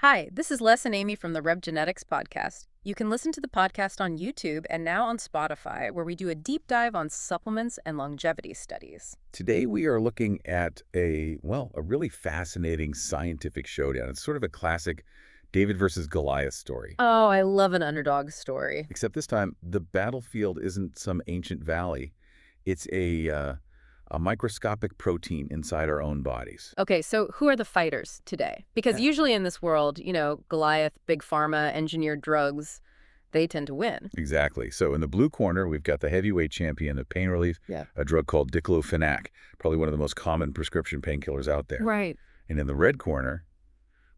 Hi, this is Les and Amy from the RevGenetics podcast. You can listen to the podcast on YouTube and now on Spotify, where we do a deep dive on supplements and longevity studies. Today we are looking at a really fascinating scientific showdown. It's sort of a classic David versus Goliath story. Oh, I love an underdog story. Except this time, the battlefield isn't some ancient valley. It's a microscopic protein inside our own bodies. Okay, so who are the fighters today? Because usually in this world, Goliath, big pharma, engineered drugs, they tend to win. Exactly. So in the blue corner, we've got the heavyweight champion of pain relief, a drug called Diclofenac, probably one of the most common prescription painkillers out there. Right. And in the red corner,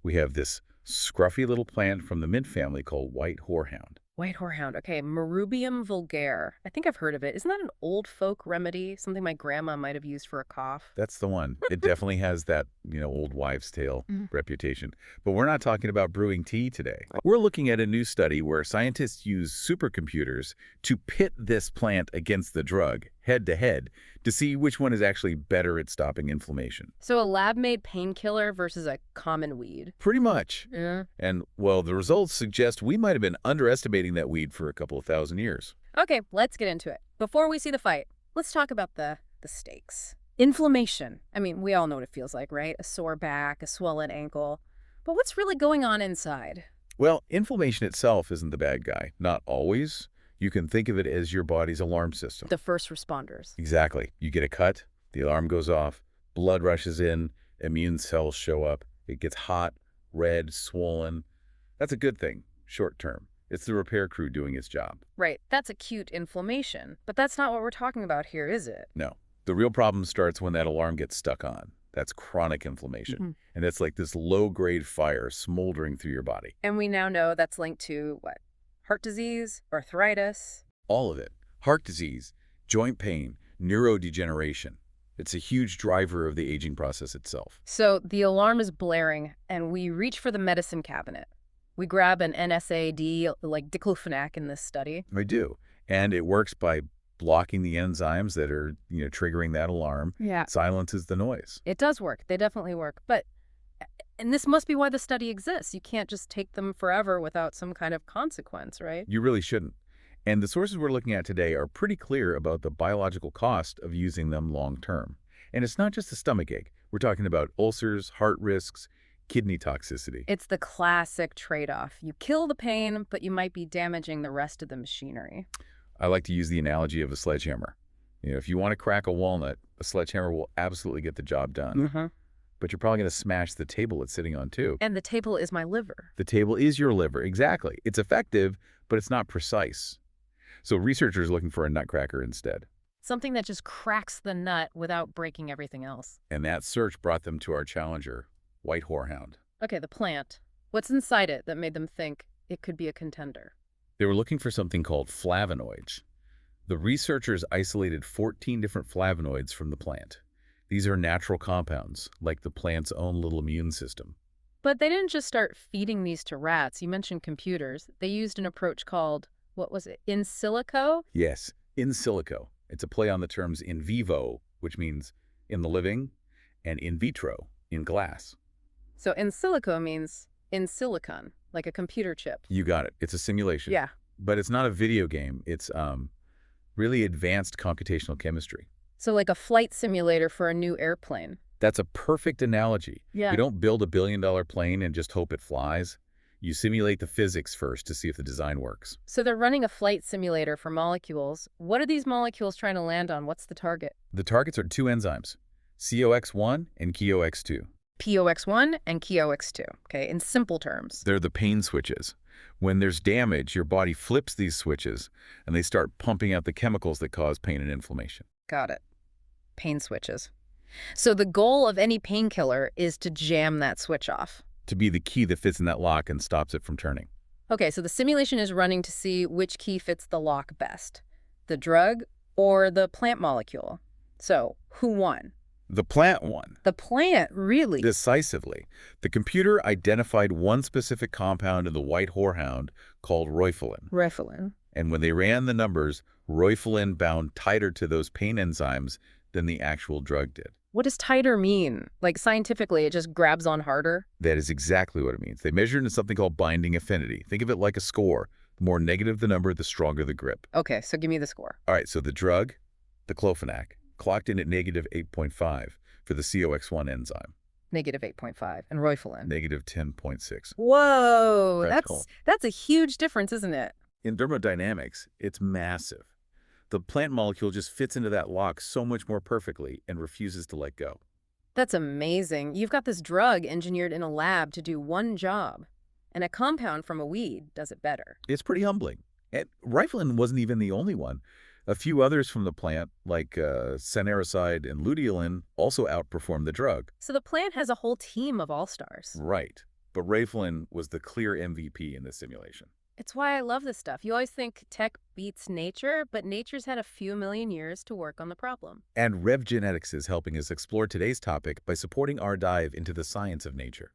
we have this scruffy little plant from the mint family called White Horehound. White Horehound. Okay, Marrubium vulgare. I think I've heard of it. Isn't that an old folk remedy? Something my grandma might have used for a cough? That's the one. It definitely has that, old wives' tale reputation. But we're not talking about brewing tea today. We're looking at a new study where scientists use supercomputers to pit this plant against the drug, head to head, to see which one is actually better at stopping inflammation. So a lab-made painkiller versus a common weed. Pretty much. Yeah. And, the results suggest we might have been underestimating that weed for a couple of thousand years. Okay, let's get into it. Before we see the fight, let's talk about the stakes. Inflammation. I mean, we all know what it feels like, right? A sore back, a swollen ankle. But what's really going on inside? Well, inflammation itself isn't the bad guy. Not always. You can think of it as your body's alarm system. The first responders. Exactly. You get a cut, the alarm goes off, blood rushes in, immune cells show up. It gets hot, red, swollen. That's a good thing, short term. It's the repair crew doing its job. Right. That's acute inflammation. But that's not what we're talking about here, is it? No. The real problem starts when that alarm gets stuck on. That's chronic inflammation. And that's like this low-grade fire smoldering through your body. And we now know that's linked to what? Heart disease, arthritis. All of it. Heart disease, joint pain, neurodegeneration. It's a huge driver of the aging process itself. So the alarm is blaring, and we reach for the medicine cabinet. We grab an NSAID, like Diclofenac in this study. I do. And it works by blocking the enzymes that are, triggering that alarm. Yeah. Silences the noise. It does work. They definitely work. And this must be why the study exists. You can't just take them forever without some kind of consequence, right? You really shouldn't. And the sources we're looking at today are pretty clear about the biological cost of using them long term. And it's not just a stomach ache. We're talking about ulcers, heart risks, kidney toxicity. It's the classic trade-off. You kill the pain, but you might be damaging the rest of the machinery. I like to use the analogy of a sledgehammer. If you want to crack a walnut, a sledgehammer will absolutely get the job done. But you're probably going to smash the table it's sitting on, too. And the table is my liver. The table is your liver, exactly. It's effective, but it's not precise. So researchers are looking for a nutcracker instead. Something that just cracks the nut without breaking everything else. And that search brought them to our challenger, White Horehound. Okay, the plant. What's inside it that made them think it could be a contender? They were looking for something called flavonoids. The researchers isolated 14 different flavonoids from the plant. These are natural compounds, like the plant's own little immune system. But they didn't just start feeding these to rats. You mentioned computers. They used an approach called, what was it, in silico? Yes, in silico. It's a play on the terms in vivo, which means in the living, and in vitro, in glass. So in silico means in silicon, like a computer chip. You got it. It's a simulation. Yeah. But it's not a video game. It's really advanced computational chemistry. So like a flight simulator for a new airplane. That's a perfect analogy. Yeah. You don't build a billion-dollar plane and just hope it flies. You simulate the physics first to see if the design works. So they're running a flight simulator for molecules. What are these molecules trying to land on? What's the target? The targets are two enzymes, COX-1 and KOX-2. POX1 and KOX2, okay, in simple terms. They're the pain switches. When there's damage, your body flips these switches, and they start pumping out the chemicals that cause pain and inflammation. Got it. Pain switches. So the goal of any painkiller is to jam that switch off. To be the key that fits in that lock and stops it from turning. Okay, so the simulation is running to see which key fits the lock best. The drug or the plant molecule. So, who won? The plant won. The plant, really? Decisively. The computer identified one specific compound in the White Horehound called roifalin. Roifalin. And when they ran the numbers, roifalin bound tighter to those pain enzymes than the actual drug did. What does tighter mean? Like scientifically, it just grabs on harder? That is exactly what it means. They measure it in something called binding affinity. Think of it like a score. The more negative the number, the stronger the grip. Okay, so give me the score. All right, so the drug, Diclofenac, clocked in at negative 8.5 for the COX-1 enzyme. Negative 8.5. And Roifelin? Negative 10.6. Whoa, Practical. that's a huge difference, isn't it? In thermodynamics, it's massive. The plant molecule just fits into that lock so much more perfectly and refuses to let go. That's amazing. You've got this drug engineered in a lab to do one job, and a compound from a weed does it better. It's pretty humbling. And Rifelin wasn't even the only one. A few others from the plant, like cenericide and luteolin, also outperformed the drug. So the plant has a whole team of all-stars. Right. But Rifelin was the clear MVP in this simulation. It's why I love this stuff. You always think tech beats nature, but nature's had a few million years to work on the problem. And RevGenetics is helping us explore today's topic by supporting our dive into the science of nature.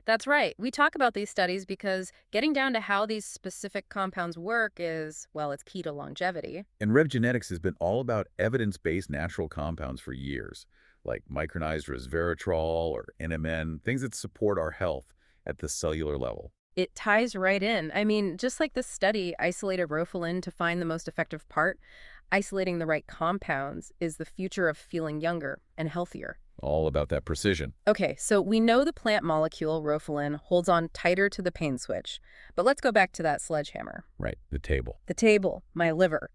That's right. We talk about these studies because getting down to how these specific compounds work is, well, it's key to longevity. And RevGenetics has been all about evidence-based natural compounds for years, like micronized resveratrol or NMN, things that support our health at the cellular level. It ties right in. I mean, just like this study isolated Roifelin to find the most effective part, isolating the right compounds is the future of feeling younger and healthier. All about that precision. Okay, so we know the plant molecule, Roifelin, holds on tighter to the pain switch. But let's go back to that sledgehammer. Right, the table. The table, my liver.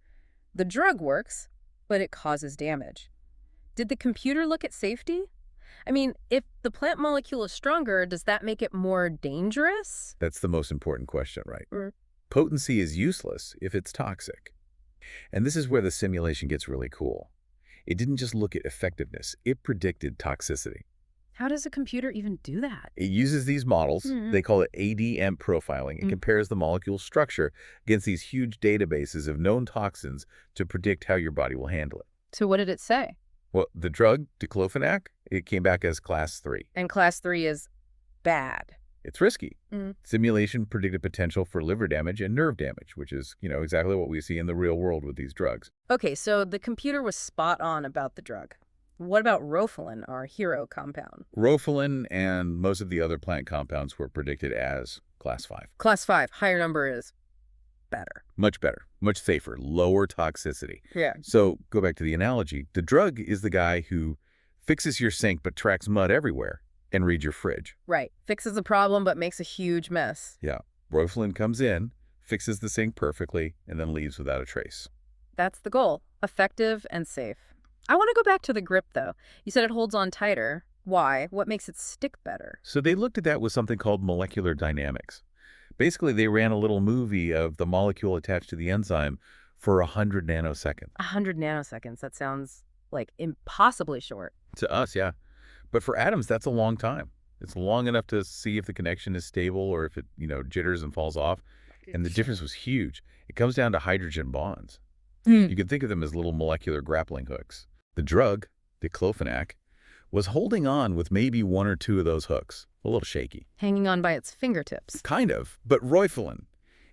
The drug works, but it causes damage. Did the computer look at safety? I mean, if the plant molecule is stronger, does that make it more dangerous? That's the most important question, right? Mm. Potency is useless if it's toxic. And this is where the simulation gets really cool. It didn't just look at effectiveness, it predicted toxicity. How does a computer even do that? It uses these models, they call it ADM profiling. It compares the molecule structure against these huge databases of known toxins to predict how your body will handle it. So what did it say? Well, the drug, Diclofenac, it came back as class 3. And class 3 is bad. It's risky. Simulation predicted potential for liver damage and nerve damage, which is, exactly what we see in the real world with these drugs. Okay, so the computer was spot on about the drug. What about Roifelin, our hero compound? Roifelin and most of the other plant compounds were predicted as class 5. Class 5, higher number is better. Much better, much safer, lower toxicity. Yeah. So go back to the analogy. The drug is the guy who fixes your sink but tracks mud everywhere and reads your fridge. Right. Fixes the problem but makes a huge mess. Yeah. Roifelin comes in, fixes the sink perfectly, and then leaves without a trace. That's the goal. Effective and safe. I want to go back to the grip, though. You said it holds on tighter. Why? What makes it stick better? So they looked at that with something called molecular dynamics. Basically, they ran a little movie of the molecule attached to the enzyme for 100 nanoseconds. 100 nanoseconds. That sounds like impossibly short. To us, yeah. But for atoms, that's a long time. It's long enough to see if the connection is stable or if it, jitters and falls off. And the difference was huge. It comes down to hydrogen bonds. You can think of them as little molecular grappling hooks. The drug, Diclofenac, was holding on with maybe one or two of those hooks. A little shaky. Hanging on by its fingertips. Kind of. But Roifelin,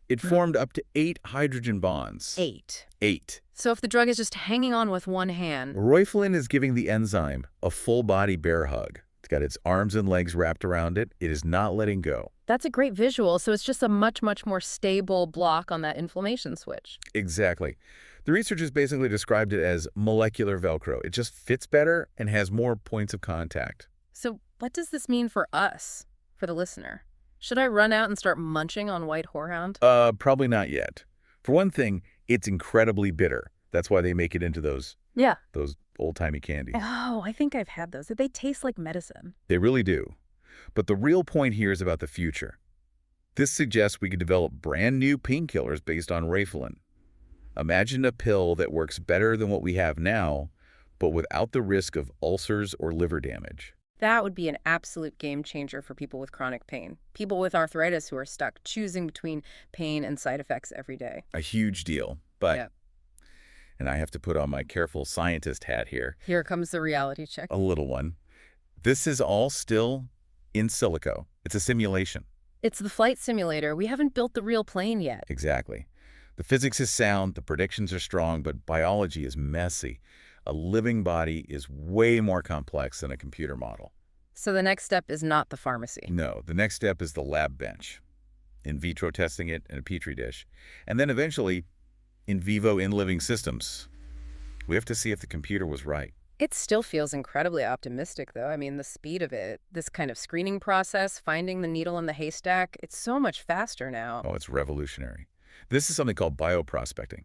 it formed up to 8 hydrogen bonds. 8. 8. So if the drug is just hanging on with one hand... Roifelin is giving the enzyme a full-body bear hug. It's got its arms and legs wrapped around it. It is not letting go. That's a great visual. So it's just a much, much more stable block on that inflammation switch. Exactly. The researchers basically described it as molecular Velcro. It just fits better and has more points of contact. So what does this mean for us, for the listener? Should I run out and start munching on White Horehound? Probably not yet. For one thing, it's incredibly bitter. That's why they make it into those old-timey candies. Oh, I think I've had those. They taste like medicine. They really do. But the real point here is about the future. This suggests we could develop brand new painkillers based on Roifelin. Imagine a pill that works better than what we have now, but without the risk of ulcers or liver damage. That would be an absolute game changer for people with chronic pain. People with arthritis who are stuck choosing between pain and side effects every day. A huge deal. But, and I have to put on my careful scientist hat here. Here comes the reality check. A little one. This is all still in silico. It's a simulation. It's the flight simulator. We haven't built the real plane yet. Exactly. The physics is sound, the predictions are strong, but biology is messy. A living body is way more complex than a computer model. So the next step is not the pharmacy. No, the next step is the lab bench. In vitro testing it in a petri dish. And then eventually, in vivo in living systems. We have to see if the computer was right. It still feels incredibly optimistic, though. I mean, the speed of it, this kind of screening process, finding the needle in the haystack, it's so much faster now. Oh, it's revolutionary. This is something called bioprospecting.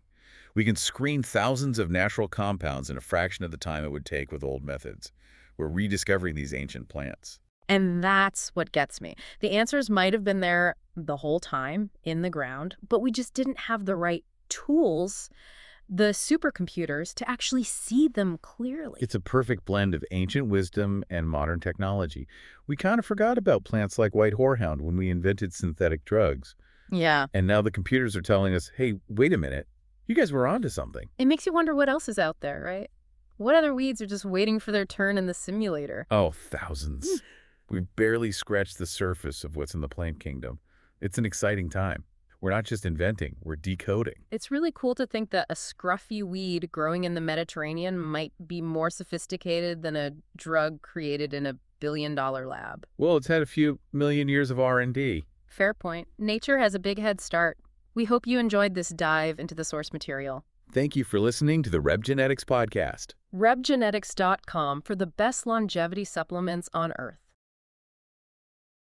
We can screen thousands of natural compounds in a fraction of the time it would take with old methods. We're rediscovering these ancient plants. And that's what gets me. The answers might have been there the whole time in the ground, but we just didn't have the right tools, the supercomputers, to actually see them clearly. It's a perfect blend of ancient wisdom and modern technology. We kind of forgot about plants like White Horehound when we invented synthetic drugs. Yeah. And now the computers are telling us, hey, wait a minute, you guys were onto something. It makes you wonder what else is out there, right? What other weeds are just waiting for their turn in the simulator? Oh, thousands. We've barely scratched the surface of what's in the plant kingdom. It's an exciting time. We're not just inventing, we're decoding. It's really cool to think that a scruffy weed growing in the Mediterranean might be more sophisticated than a drug created in $1 billion lab. Well, it's had a few million years of R&D. Fair point. Nature has a big head start. We hope you enjoyed this dive into the source material. Thank you for listening to the RevGenetics podcast. RevGenetics.com for the best longevity supplements on Earth.